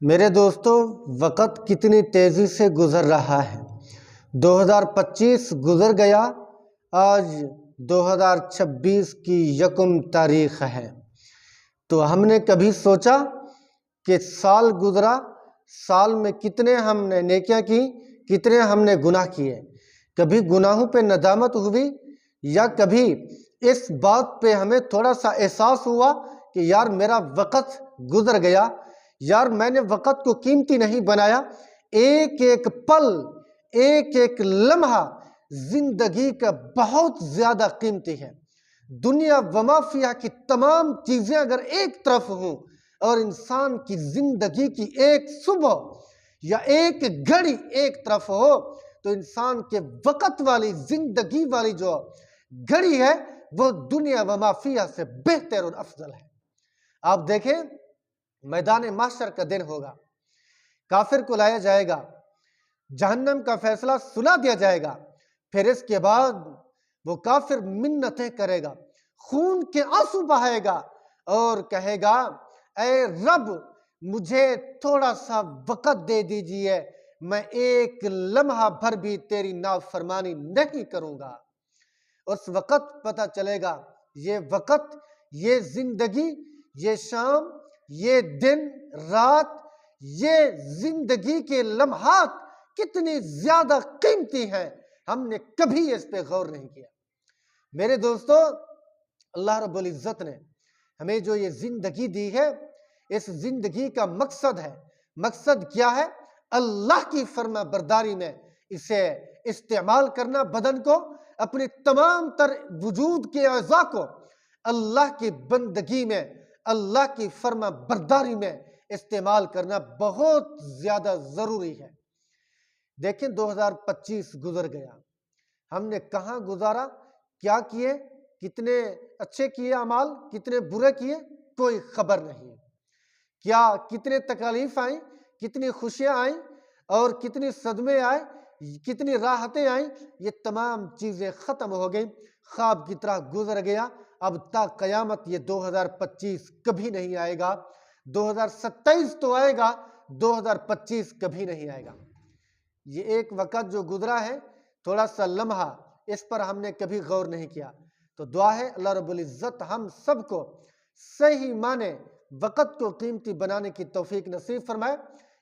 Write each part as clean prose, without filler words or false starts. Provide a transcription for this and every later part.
میرے دوستو، وقت کتنی تیزی سے گزر رہا ہے۔ 2025 گزر گیا، آج 2026 کی یکم تاریخ ہے۔ تو ہم نے کبھی سوچا کہ سال گزرا، سال میں کتنے ہم نے نیکیاں کی، کتنے ہم نے گناہ کیے؟ کبھی گناہوں پہ ندامت ہوئی یا کبھی اس بات پہ ہمیں تھوڑا سا احساس ہوا کہ یار میرا وقت گزر گیا، یار میں نے وقت کو قیمتی نہیں بنایا۔ ایک ایک پل، ایک ایک لمحہ زندگی کا بہت زیادہ قیمتی ہے۔ دنیا وما فیہا کی تمام چیزیں اگر ایک طرف ہوں اور انسان کی زندگی کی ایک صبح یا ایک گھڑی ایک طرف ہو، تو انسان کے وقت والی زندگی والی جو گھڑی ہے وہ دنیا وما فیہا سے بہتر اور افضل ہے۔ آپ دیکھیں، میدان محشر کا دن ہوگا، کافر کو لایا جائے گا، جہنم کا فیصلہ سنا دیا جائے گا، پھر اس کے بعد وہ کافر منتیں کرے گا، خون کے آنسو بہائے گا اور کہے گا اے رب مجھے تھوڑا سا وقت دے دیجئے، میں ایک لمحہ بھر بھی تیری نافرمانی نہیں کروں گا۔ اس وقت پتہ چلے گا یہ وقت، یہ زندگی، یہ شام، یہ دن رات، یہ زندگی کے لمحات کتنی زیادہ قیمتی ہیں، ہم نے کبھی اس پہ غور نہیں کیا۔ میرے دوستو، اللہ رب العزت نے ہمیں جو یہ زندگی دی ہے، اس زندگی کا مقصد ہے۔ مقصد کیا ہے؟ اللہ کی فرما برداری میں اسے استعمال کرنا، بدن کو، اپنی تمام تر وجود کے اعضاء کو اللہ کی بندگی میں، اللہ کی فرما برداری میں استعمال کرنا بہت زیادہ ضروری ہے۔ دیکھیں 2025 گزر گیا، ہم نے کہاں گزارا، کیا کیے، کتنے اچھے کیے اعمال، کتنے برے کیے، کوئی خبر نہیں۔ کیا کتنے تکالیف آئیں، کتنی خوشیاں آئیں اور کتنی صدمے آئے، کتنی راحتیں آئیں، یہ تمام چیزیں ختم ہو گئیں، خواب کی طرح گزر گیا۔ اب تا قیامت یہ 2025 کبھی نہیں آئے گا۔ 2027 تو آئے گا، 2025 کبھی نہیں آئے گا۔ یہ ایک وقت جو گزرا ہے، تھوڑا سا لمحہ، اس پر ہم نے کبھی غور نہیں کیا۔ تو دعا ہے اللہ رب العزت ہم سب کو صحیح معنی وقت کو قیمتی بنانے کی توفیق نصیب فرمائے،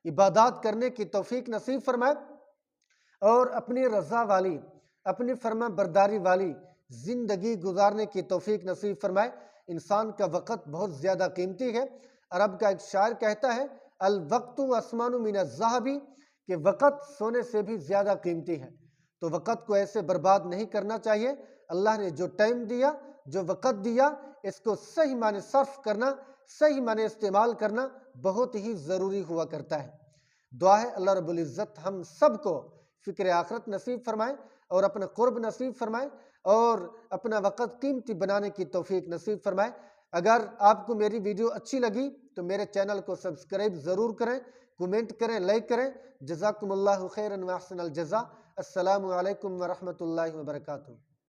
عبادات کرنے کی توفیق نصیب فرمائے اور اپنی رضا والی، اپنی فرما برداری والی زندگی گزارنے کی توفیق نصیب فرمائے۔ انسان کا وقت بہت زیادہ قیمتی ہے۔ عرب کا ایک شاعر کہتا ہے الوقت اسمان من الذہب، کہ وقت سونے سے بھی زیادہ قیمتی ہے۔ تو وقت کو ایسے برباد نہیں کرنا چاہیے۔ اللہ نے جو ٹائم دیا، جو وقت دیا، اس کو صحیح معنی صرف کرنا، صحیح معنی استعمال کرنا بہت ہی ضروری ہوا کرتا ہے۔ دعا ہے اللہ رب العزت ہم سب کو فکر آخرت نصیب فرمائے اور اپنا قرب نصیب فرمائے اور اپنا وقت قیمتی بنانے کی توفیق نصیب فرمائے۔ اگر آپ کو میری ویڈیو اچھی لگی تو میرے چینل کو سبسکرائب ضرور کریں، کومنٹ کریں، لائک کریں۔ جزاکم اللہ خیرا و احسن الجزا۔ السلام علیکم ورحمۃ اللہ وبرکاتہ۔